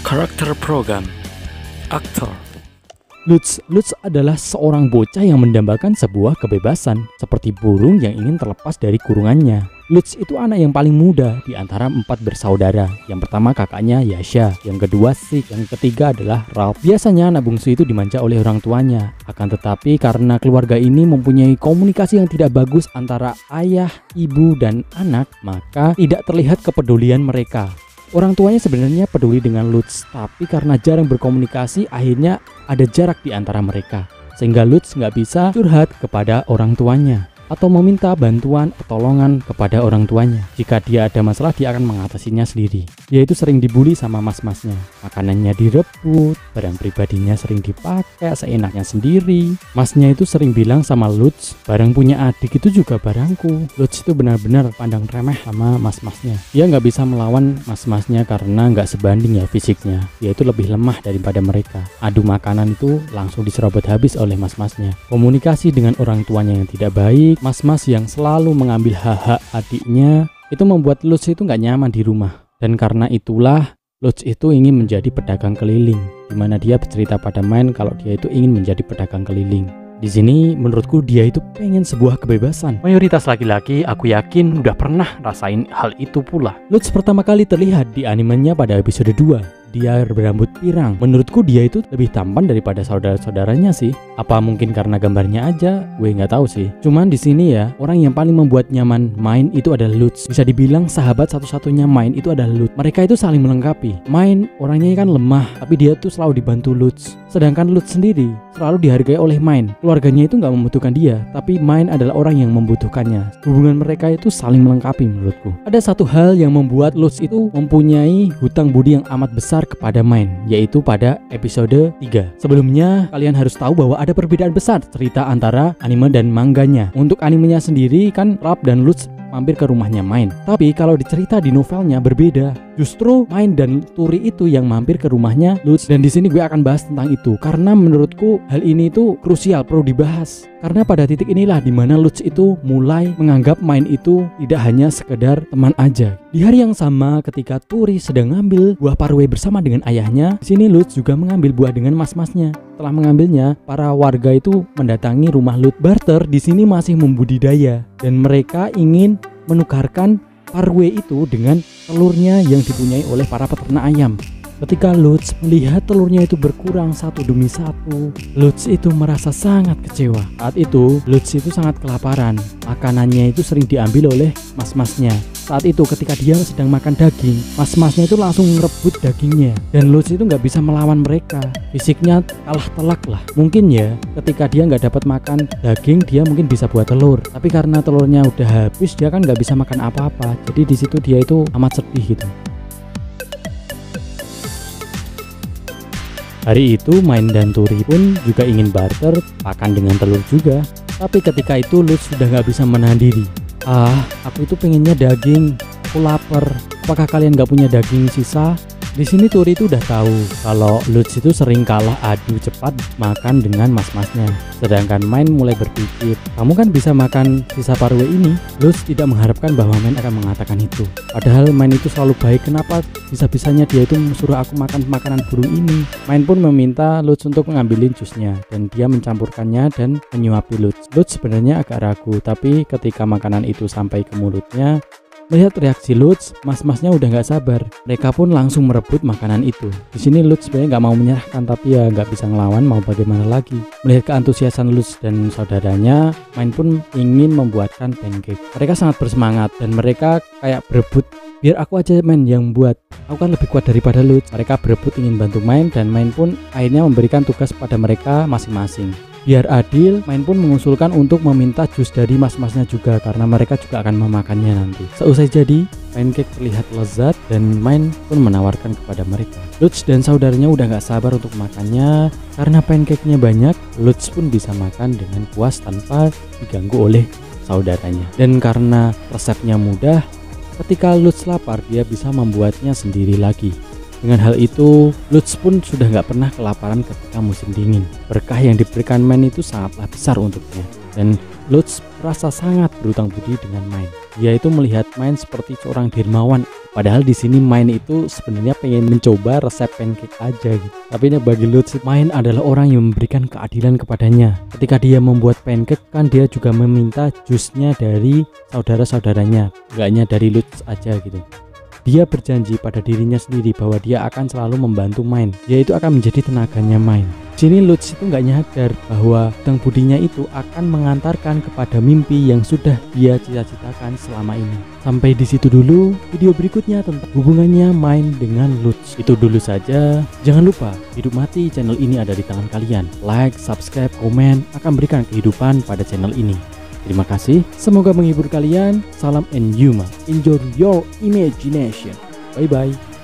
Karakter program aktor. Lutz adalah seorang bocah yang mendambakan sebuah kebebasan, seperti burung yang ingin terlepas dari kurungannya. Lutz itu anak yang paling muda di antara 4 bersaudara. Yang pertama kakaknya Yasha, yang kedua Sik, yang ketiga adalah Ralph. Biasanya anak bungsu itu dimanja oleh orang tuanya. Akan tetapi karena keluarga ini mempunyai komunikasi yang tidak bagus antara ayah, ibu, dan anak, maka tidak terlihat kepedulian mereka. Orang tuanya sebenarnya peduli dengan Lutz, tapi karena jarang berkomunikasi, akhirnya ada jarak di antara mereka. Sehingga Lutz nggak bisa curhat kepada orang tuanya atau meminta bantuan pertolongan kepada orang tuanya. Jika dia ada masalah, dia akan mengatasinya sendiri. Dia itu sering dibully sama mas-masnya. Makanannya direbut, barang pribadinya sering dipakai seenaknya sendiri. Masnya itu sering bilang sama Lutz, barang punya adik itu juga barangku. Lutz itu benar-benar pandang remeh sama mas-masnya. Dia nggak bisa melawan mas-masnya karena nggak sebanding ya fisiknya. Dia itu lebih lemah daripada mereka. Adu makanan itu langsung diserobot habis oleh mas-masnya. Komunikasi dengan orang tuanya yang tidak baik, mas-mas yang selalu mengambil hak-hak adiknya, itu membuat Lutz itu nggak nyaman di rumah. Dan karena itulah Lutz itu ingin menjadi pedagang keliling, dimana dia bercerita pada Main kalau dia itu ingin menjadi pedagang keliling. Di sini menurutku dia itu pengen sebuah kebebasan. Mayoritas laki-laki aku yakin udah pernah rasain hal itu pula. Lutz pertama kali terlihat di animenya pada episode 2. Dia berambut pirang. Menurutku dia itu lebih tampan daripada saudara-saudaranya sih. Apa mungkin karena gambarnya aja? Gue nggak tahu sih. Cuman di sini ya, orang yang paling membuat nyaman Main itu adalah Lutz. Bisa dibilang sahabat satu-satunya Main itu adalah Lutz. Mereka itu saling melengkapi. Main orangnya kan lemah, tapi dia tuh selalu dibantu Lutz. Sedangkan Lutz sendiri selalu dihargai oleh Main. Keluarganya itu nggak membutuhkan dia, tapi Main adalah orang yang membutuhkannya. Hubungan mereka itu saling melengkapi menurutku. Ada satu hal yang membuat Lutz itu mempunyai hutang budi yang amat besar kepada Main, yaitu pada episode 3. Sebelumnya kalian harus tahu bahwa ada perbedaan besar cerita antara anime dan manganya. Untuk animenya sendiri kan Ralph dan Lutz mampir ke rumahnya Main. Tapi kalau dicerita di novelnya berbeda. Justru Main dan Turi itu yang mampir ke rumahnya Lutz. Dan di sini gue akan bahas tentang itu karena menurutku hal ini itu krusial, perlu dibahas. Karena pada titik inilah dimana Lutz itu mulai menganggap Main itu tidak hanya sekedar teman aja. Di hari yang sama ketika Turi sedang ngambil buah parwe bersama dengan ayahnya, di sini Lutz juga mengambil buah dengan mas-masnya. Setelah mengambilnya, para warga itu mendatangi rumah Lutz. Barter di sini masih membudidaya dan mereka ingin menukarkan parwe itu dengan telurnya yang dipunyai oleh para peternak ayam. Ketika Lutz melihat telurnya itu berkurang satu demi satu, Lutz itu merasa sangat kecewa. Saat itu Lutz itu sangat kelaparan. Makanannya itu sering diambil oleh mas-masnya. Saat itu ketika dia sedang makan daging, mas-masnya itu langsung ngerebut dagingnya. Dan Lutz itu nggak bisa melawan mereka. Fisiknya kalah telak lah. Mungkin ya ketika dia nggak dapat makan daging, dia mungkin bisa buat telur. Tapi karena telurnya udah habis, dia kan nggak bisa makan apa-apa. Jadi di situ dia itu amat sedih gitu. Hari itu Main dan Turi pun juga ingin barter makan dengan telur juga. Tapi ketika itu Lutz sudah nggak bisa menahan diri. Aku itu pengennya daging, aku lapar. Apakah kalian nggak punya daging sisa? Di sini Turi itu udah tahu kalau Lutz itu sering kalah adu cepat makan dengan mas-masnya. Sedangkan Main mulai berpikir, kamu kan bisa makan sisa parwe ini. Lutz tidak mengharapkan bahwa Main akan mengatakan itu. Padahal Main itu selalu baik. Kenapa bisa-bisanya dia itu suruh aku makan makanan burung ini? Main pun meminta Lutz untuk mengambilin jusnya dan dia mencampurkannya dan menyuapi Lutz. Lutz sebenarnya agak ragu, tapi ketika makanan itu sampai ke mulutnya, melihat reaksi Lutz, mas-masnya udah nggak sabar. Mereka pun langsung merebut makanan itu. Di sini Lutz sebenarnya nggak mau menyerahkan, tapi ya nggak bisa ngelawan, mau bagaimana lagi. Melihat keantusiasan Lutz dan saudaranya, Main pun ingin membuatkan pancake. Mereka sangat bersemangat dan mereka kayak berebut. Biar aku aja Main yang buat, aku kan lebih kuat daripada Lutz. Mereka berebut ingin bantu Main dan Main pun akhirnya memberikan tugas pada mereka masing-masing. Biar adil, Main pun mengusulkan untuk meminta jus dari mas-masnya juga karena mereka juga akan memakannya nanti. Seusai jadi, pancake terlihat lezat dan Main pun menawarkan kepada mereka. Lutz dan saudaranya udah gak sabar untuk makannya. Karena pancake-nya banyak, Lutz pun bisa makan dengan puas tanpa diganggu oleh saudaranya. Dan karena resepnya mudah, ketika Lutz lapar, dia bisa membuatnya sendiri lagi. Dengan hal itu, Lutz pun sudah nggak pernah kelaparan ketika musim dingin. Berkah yang diberikan Main itu sangatlah besar untuknya. Dan Lutz merasa sangat berhutang budi dengan Main. Dia itu melihat Main seperti seorang dermawan Padahal di sini Main itu sebenarnya pengen mencoba resep pancake aja gitu. Tapi ini bagi Lutz, Main adalah orang yang memberikan keadilan kepadanya. Ketika dia membuat pancake kan dia juga meminta jusnya dari saudara-saudaranya, gak hanya dari Lutz aja gitu. Dia berjanji pada dirinya sendiri bahwa dia akan selalu membantu Main, yaitu akan menjadi tenaganya Main. Sini Lutz itu nggak nyadar bahwa hutang budinya itu akan mengantarkan kepada mimpi yang sudah dia cita-citakan selama ini. Sampai di situ dulu video berikutnya tentang hubungannya Main dengan Lutz. Itu dulu saja. Jangan lupa, hidup mati channel ini ada di tangan kalian. Like, subscribe, komen akan berikan kehidupan pada channel ini. Terima kasih, semoga menghibur kalian. Salam and Yuma, enjoy your imagination. Bye bye.